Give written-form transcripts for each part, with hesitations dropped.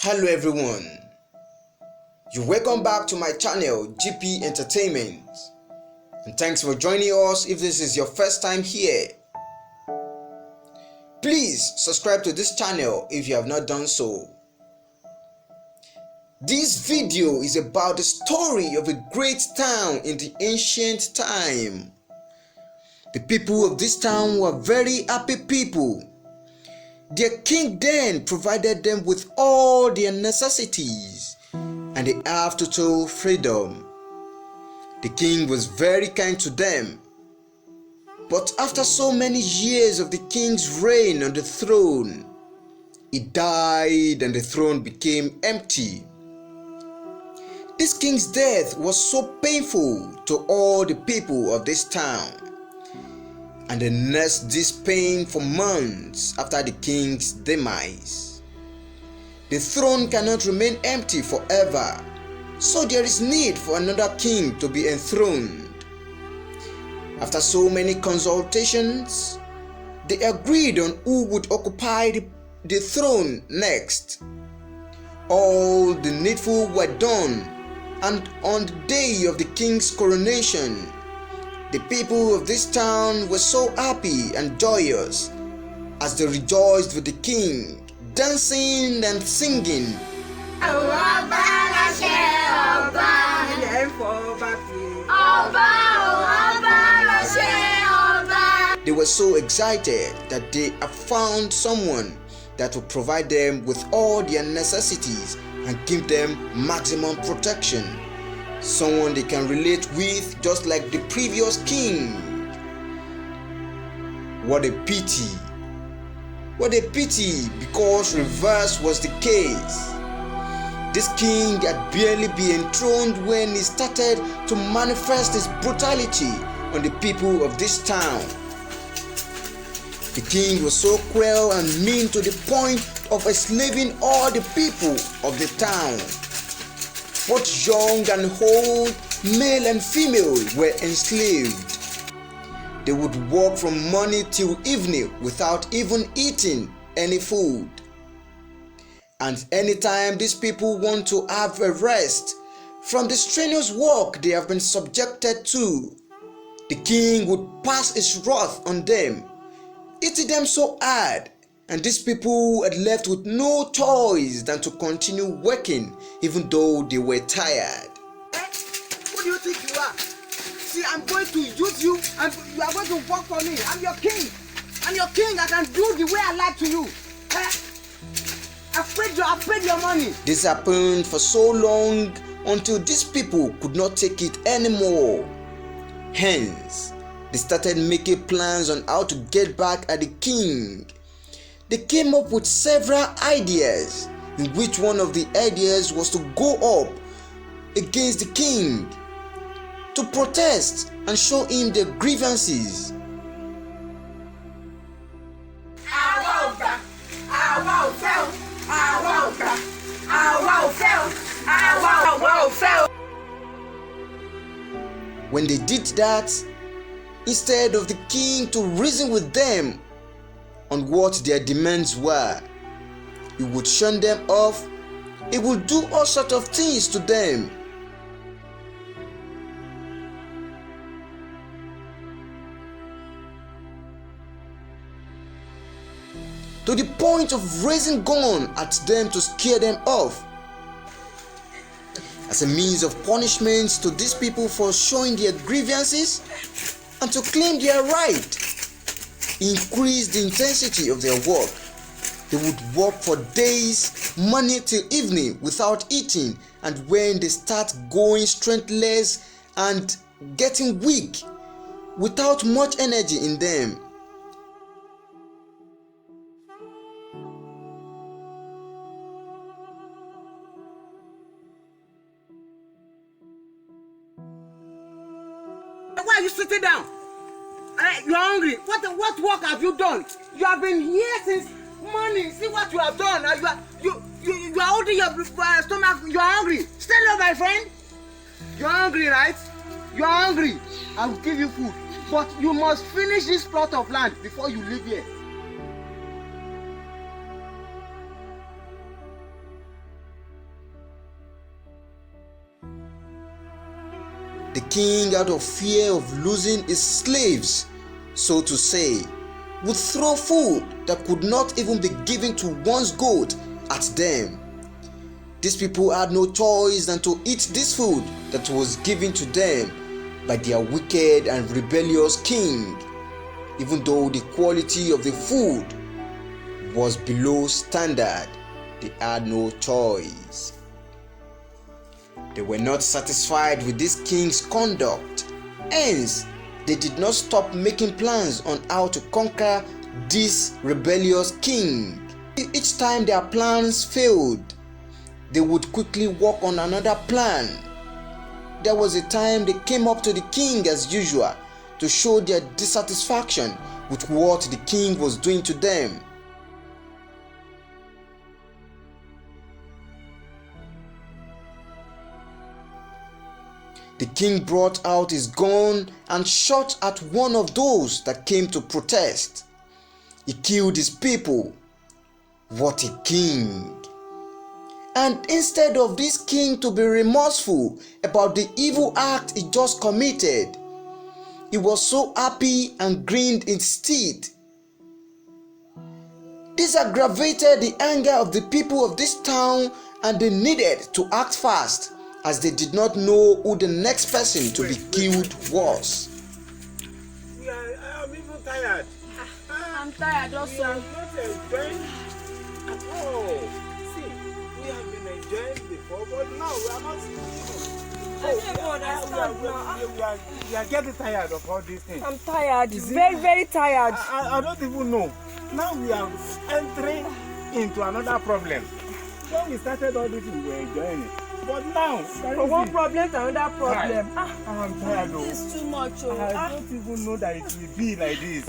Hello everyone, you're welcome back to my channel GP Entertainment, and thanks for joining us. If this is your first time here, please subscribe to this channel if you have not done so. This video is about the story of a great town in the ancient time. The people of this town were very happy people. Their king then provided them with all their necessities, and they have total freedom. The king was very kind to them. But after so many years of the king's reign on the throne, he died and the throne became empty. This king's death was so painful to all the people of this town, and they nursed this pain for months after the king's demise. The throne cannot remain empty forever, so there is need for another king to be enthroned. After so many consultations, they agreed on who would occupy the throne next. All the needful were done, and on the day of the king's coronation, the people of this town were so happy and joyous as they rejoiced with the king, dancing and singing. They were so excited that they have found someone that will provide them with all their necessities and give them maximum protection. Someone they can relate with, just like the previous king. What a pity. What a pity, because reverse was the case. This king had barely been enthroned when he started to manifest his brutality on the people of this town. The king was so cruel and mean to the point of enslaving all the people of the town. Both young and old, male and female, were enslaved. They would work from morning till evening without even eating any food. And anytime these people want to have a rest from the strenuous work they have been subjected to, the king would pass his wrath on them, eating them so hard, and these people had left with no choice than to continue working even though they were tired. Who do you think you are? See, I'm going to use you and you are going to work for me. I'm your king. I'm your king. I can do the way I like to you. I paid your money. This happened for so long until these people could not take it anymore. Hence, they started making plans on how to get back at the king. They came up with several ideas, in which one of the ideas was to go up against the king to protest and show him their grievances. When they did that, instead of the king to reason with them on what their demands were, he would shun them off. He would do all sorts of things to them. To the point of raising gun at them to scare them off. As a means of punishment to these people for showing their grievances and to claim their right, he increased the intensity of their work. They would work for days, morning till evening without eating, and when they start going strengthless and getting weak, without much energy in them, Why are you sitting down? You're hungry. What work have you done? You have been here since morning. See what you have done. You are holding your stomach. You are hungry. Stand up, my friend. You are hungry, right? You are hungry. I will give you food, but you must finish this plot of land before you leave here. The king, out of fear of losing his slaves, so to say, would throw food that could not even be given to one's goat at them. These people had no choice than to eat this food that was given to them by their wicked and rebellious king, even though the quality of the food was below standard. They had no choice. They were not satisfied with this king's conduct, hence they did not stop making plans on how to conquer this rebellious king. Each time their plans failed, they would quickly work on another plan. There was a time they came up to the king as usual to show their dissatisfaction with what the king was doing to them. The king brought out his gun and shot at one of those that came to protest. He killed his people. What a king! And instead of this king to be remorseful about the evil act he just committed, he was so happy and grinned instead. This aggravated the anger of the people of this town, and they needed to act fast, as they did not know who the next person to be killed was. I'm even tired. I'm tired also. We are not enjoying at all. See, we have been enjoying before, but now we are not. We are getting tired of all these things. I'm tired. Very, very tired. I don't even know. Now we are entering into another problem. When we started all this, we were enjoying it. But now, from one problem to another problem. I'm tired though. This is too much. I don't even know that it will be like this.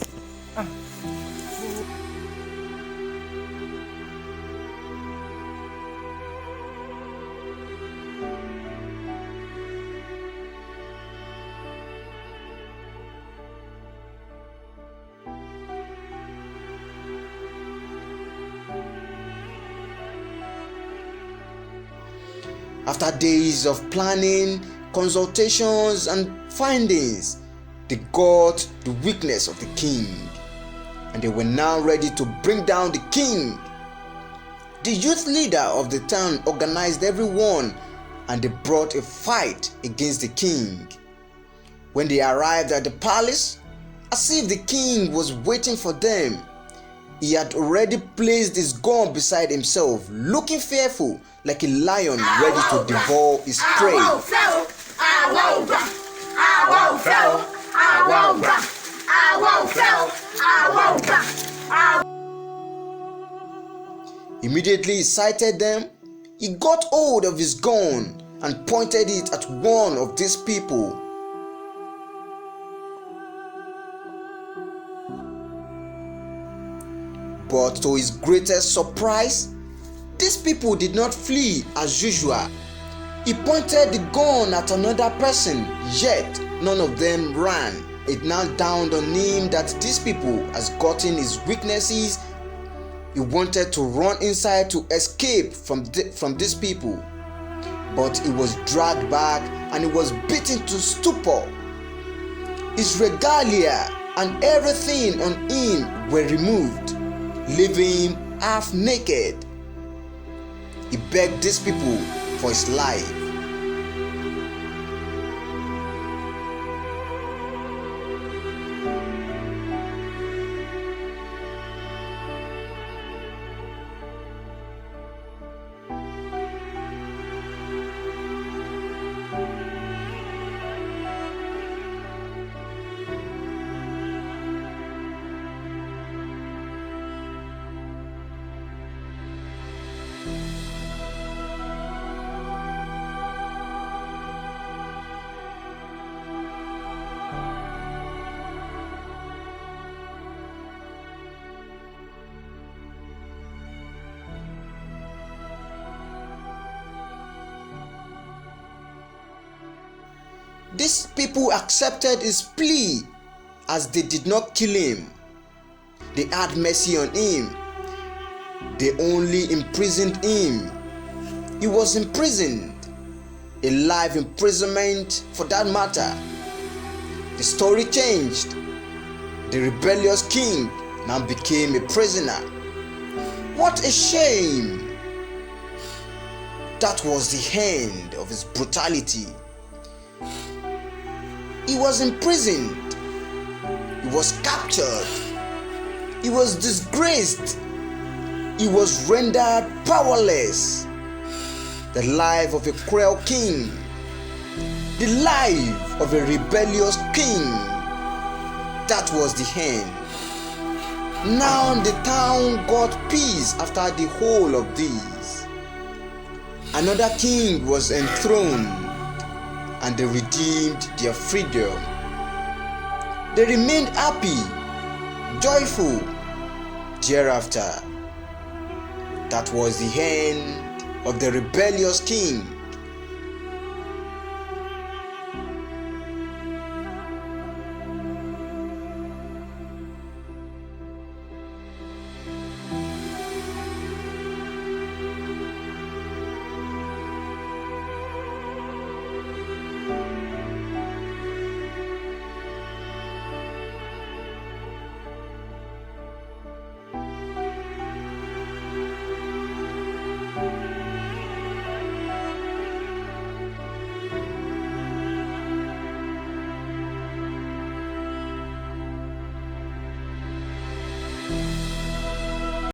After days of planning, consultations, and findings, they got the weakness of the king, and they were now ready to bring down the king. The youth leader of the town organized everyone, and they brought a fight against the king. When they arrived at the palace, as if the king was waiting for them, he had already placed his gun beside himself, looking fearful, like a lion ready to devour his prey. Immediately he sighted them, he got hold of his gun and pointed it at one of these people. But to his greatest surprise, these people did not flee as usual. He pointed the gun at another person, yet none of them ran. It now dawned on him that these people has gotten his weaknesses. He wanted to run inside to escape from these people, but he was dragged back and he was beaten to stupor. His regalia and everything on him were removed, leaving him half naked. He begged these people for his life. These people accepted his plea as they did not kill him. They had mercy on him. They only imprisoned him. He was imprisoned a life imprisonment for that matter. The story changed. The rebellious king now became a prisoner. What a shame! That was the end of his brutality. He was imprisoned. He was captured. He was disgraced. He was rendered powerless. The life of a cruel king. The life of a rebellious king. That was the end. Now the town got peace after the whole of this. Another king was enthroned, and they redeemed their freedom. They remained happy, joyful thereafter. That was the end of the rebellious king.